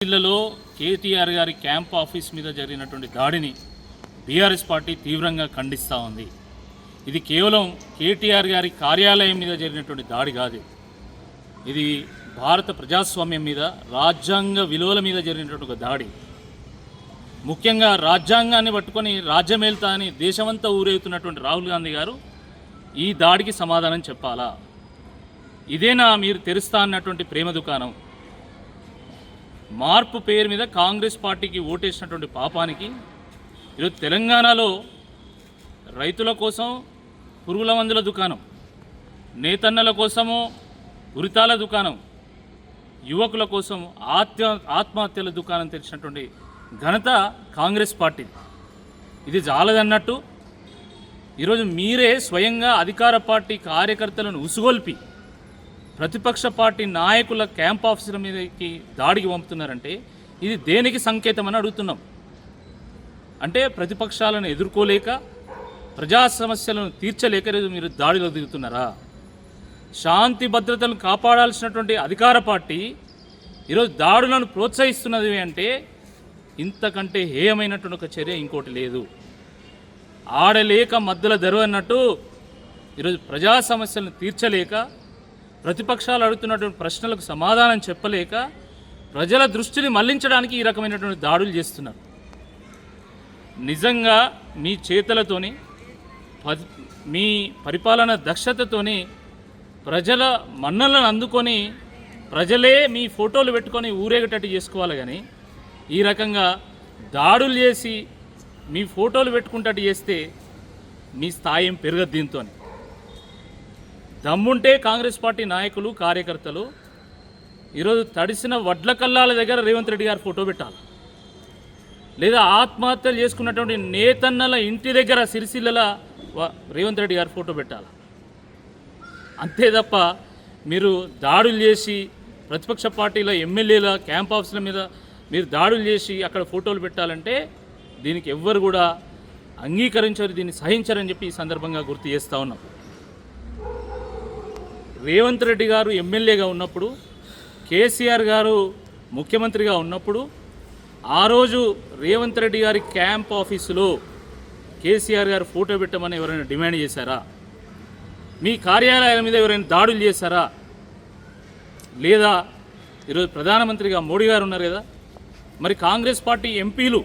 జిల్లాలో కేటీఆర్ గారి camp office మీద జరిగినటువంటి దాడిని బీఆర్ఎస్ పార్టీ తీవ్రంగా ఖండిస్తూ ఉంది. ఇది కేవలం కేటీఆర్ గారి కార్యాలయం మీద జరిగినటువంటి దాడి కాదు. ఇది భారత ప్రజాస్వామ్యం మీద, రాజ్యాంగ విలువల మీద జరిగినటువంటి ఒక దాడి. ముఖ్యంగా రాజ్యాంగాన్ని పట్టుకొని రాజ్యమేల్తా అని దేశమంతా ఊరేగుతున్నటువంటి రాహుల్ గాంధీ గారు ఈ దాడికి సమాధానం చెప్పాలా? ఇదేనా మీరు తెరుస్తా అన్నటువంటి ప్రేమ దుకాణం? మార్పు పేరు మీద కాంగ్రెస్ పార్టీకి ఓటేసినటువంటి పాపానికి ఈరోజు తెలంగాణలో రైతుల కోసం పురుగుల మందుల దుకాణం, నేతన్నల కోసము ఉరితాల దుకాణం, యువకుల కోసం ఆత్మహత్యల దుకాణం తెరిచినటువంటి ఘనత కాంగ్రెస్ పార్టీ. ఇది చాలదన్నట్టు ఈరోజు మీరే స్వయంగా అధికార పార్టీ కార్యకర్తలను ఉసుగొల్పి ప్రతిపక్ష పార్టీ నాయకుల క్యాంప్ ఆఫీసుల మీదకి దాడికి పంపుతున్నారంటే ఇది దేనికి సంకేతం అని అడుగుతున్నాం. అంటే ప్రతిపక్షాలను ఎదుర్కోలేక, ప్రజా సమస్యలను తీర్చలేక ఈరోజు మీరు దాడిలో దిగుతున్నారా? శాంతి భద్రతలను కాపాడాల్సినటువంటి అధికార పార్టీ ఈరోజు దాడులను ప్రోత్సహిస్తున్నది అంటే ఇంతకంటే హేయమైనటువంటి ఒక చర్య ఇంకోటి లేదు. ఆడలేక మధ్యలో దెరువు అన్నట్టు ఈరోజు ప్రజా సమస్యలను తీర్చలేక, ప్రతిపక్షాలు అడుగుతున్నటువంటి ప్రశ్నలకు సమాధానం చెప్పలేక, ప్రజల దృష్టిని మళ్లించడానికి ఈ రకమైనటువంటి దాడులు చేస్తున్నారు. నిజంగా మీ చేతలతోని, మీ పరిపాలన దక్షతతోని ప్రజల మన్నలను అందుకొని ప్రజలే మీ ఫోటోలు పెట్టుకొని ఊరేగేటట్టు చేసుకోవాలి. కానీ ఈ రకంగా దాడులు చేసి మీ ఫోటోలు పెట్టుకుంటట్టు చేస్తే మీ స్థాయి ఏం పెరగదు. దీంతో దమ్ముంటే కాంగ్రెస్ పార్టీ నాయకులు, కార్యకర్తలు ఈరోజు తడిసిన వడ్ల కల్లాల దగ్గర రేవంత్ రెడ్డి గారు ఫోటో పెట్టాలి, లేదా ఆత్మహత్యలు చేసుకున్నటువంటి నేతన్నల ఇంటి దగ్గర సిరిసిల్లల రేవంత్ రెడ్డి గారు ఫోటో పెట్టాలి. అంతే తప్ప మీరు దాడులు చేసి ప్రతిపక్ష పార్టీల ఎమ్మెల్యేల క్యాంప్ ఆఫీసుల మీద మీరు దాడులు చేసి అక్కడ ఫోటోలు పెట్టాలంటే దీనికి ఎవ్వరు కూడా అంగీకరించరు, దీన్ని సహించరని చెప్పి ఈ సందర్భంగా గుర్తు చేస్తూ ఉన్నాం. రేవంత్ రెడ్డి గారు ఎమ్మెల్యేగా ఉన్నప్పుడు, కేసీఆర్ గారు ముఖ్యమంత్రిగా ఉన్నప్పుడు ఆ రోజు రేవంత్ రెడ్డి గారి క్యాంప్ ఆఫీసులో కేసీఆర్ గారు ఫోటో పెట్టమని ఎవరైనా డిమాండ్ చేశారా? మీ కార్యాలయాల మీద ఎవరైనా దాడులు చేశారా? లేదా ఈరోజు ప్రధానమంత్రిగా మోడీ గారు ఉన్నారు కదా, మరి కాంగ్రెస్ పార్టీ ఎంపీలు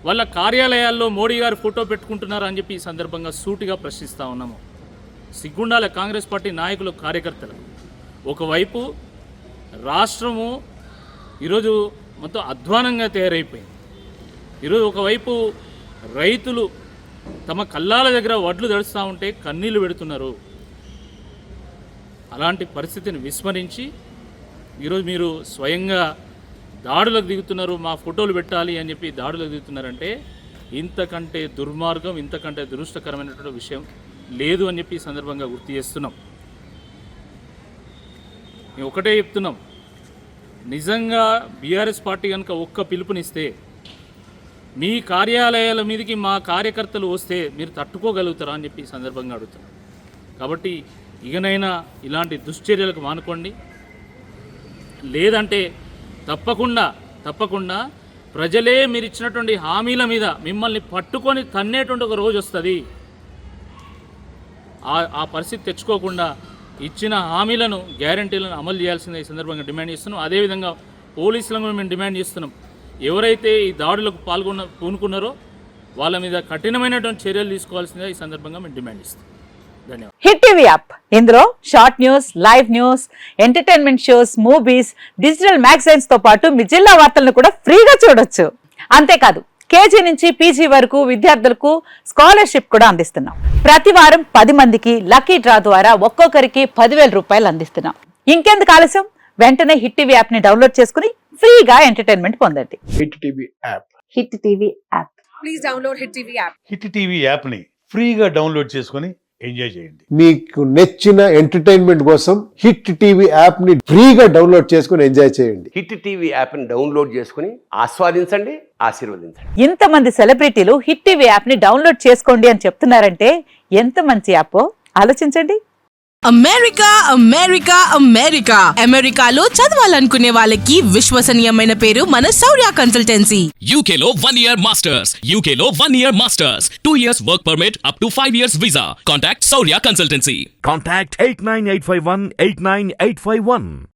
వాళ్ళ కార్యాలయాల్లో మోడీ గారు ఫోటో పెట్టుకుంటున్నారా అని చెప్పి ఈ సందర్భంగా సూటిగా ప్రశ్నిస్తూ ఉన్నాము. సిగ్గుండాల కాంగ్రెస్ పార్టీ నాయకులు, కార్యకర్తలు. ఒకవైపు రాష్ట్రము ఈరోజు మొత్తం అధ్వానంగా తయారైపోయింది. ఈరోజు ఒకవైపు రైతులు తమ కల్లాల దగ్గర వడ్లు దడుస్తూ ఉంటే కన్నీళ్లు పెడుతున్నారు. అలాంటి పరిస్థితిని విస్మరించి ఈరోజు మీరు స్వయంగా దాడులకు దిగుతున్నారు, మా ఫోటోలు పెట్టాలి అని చెప్పి దాడులకు దిగుతున్నారంటే ఇంతకంటే దుర్మార్గం, ఇంతకంటే దురదృష్టకరమైనటువంటి విషయం లేదు అని చెప్పి ఈ సందర్భంగా గుర్తు చేస్తున్నాం. మేము ఒకటే చెప్తున్నాం, నిజంగా బీఆర్ఎస్ పార్టీ కనుక ఒక్క పిలుపునిస్తే, మీ కార్యాలయాల మీదకి మా కార్యకర్తలు వస్తే మీరు తట్టుకోగలుగుతారా అని చెప్పి ఈ సందర్భంగా అడుగుతున్నాం. కాబట్టి ఇకనైనా ఇలాంటి దుశ్చర్యలకు మానుకోండి. లేదంటే తప్పకుండా ప్రజలే మీరు ఇచ్చినటువంటి హామీల మీద మిమ్మల్ని పట్టుకొని తన్నేటువంటి ఒక రోజు వస్తుంది. ఆ పరిస్థితి తెచ్చుకోకుండా ఇచ్చిన హామీలను, గ్యారంటీలను అమలు చేయాల్సిందే ఈ సందర్భంగా డిమాండ్ చేస్తున్నాం. అదేవిధంగా పోలీసులను కూడా మేము డిమాండ్ చేస్తున్నాం. ఎవరైతే ఈ దాడులకు పూనుకున్నారో వాళ్ళ మీద కఠినమైనటువంటి చర్యలు తీసుకోవాల్సిందే ఈ సందర్భంగా మేము డిమాండ్ చేస్తాం. ధన్యవాదాలు. హిట్ టీవీ యాప్, ఇందులో short news, live news, entertainment shows, movies, digital magazines తో పాటు మీ జిల్లా వార్తలను కూడా ఫ్రీగా చూడొచ్చు. అంతేకాదు కేజీ నుంచి పీజీ వరకు విద్యార్థులకు స్కాలర్షిప్ కూడా అందిస్తున్నాం. ప్రతి వారం 10 మందికి లక్కీ డ్రా ద్వారా ఒక్కొక్కరికి 10,000 రూపాయలు అందిస్తున్నాం. ఇంకెందుకు ఆలస్యం, వెంటనే హిట్ టీవీ యాప్ ని డౌన్లోడ్ చేసుకుని ఫ్రీగా ఎంటర్టైన్మెంట్ పొందండి. Hit TV app. Hit TV app. Please download hit TV app. Hit TV app ని ఫ్రీగా డౌన్లోడ్ చేసుకుని ఎంజాయ్ చేయండి. మీకు నచ్చిన ఎంటర్టైన్మెంట్ కోసం హిట్ టీవీ యాప్ ని ఫ్రీగా డౌన్లోడ్ చేసుకుని ఎంజాయ్ చేయండి. హిట్ టీవీ యాప్ ని డౌన్లోడ్ చేసుకుని ఆస్వాదించండి, ఆశీర్వదించండి. ఇంతమంది సెలబ్రిటీలు హిట్ టీవీ యాప్ ని డౌన్లోడ్ చేసుకోండి అని చెప్తున్నారంటే ఎంత మంచి యాప్ ఆలోచించండి. అమెరికా అమెరికా అమెరికా అమెరికాలో చదవాలనుకునే వాళ్ళకి విశ్వసనీయమైన పేరు మన శౌర్య consultancy. UK Law 1 Year Masters. UK Law 1 Year Masters. 2 years work permit up to 5 years visa. Contact Saurya Consultancy. Contact 89851 89851.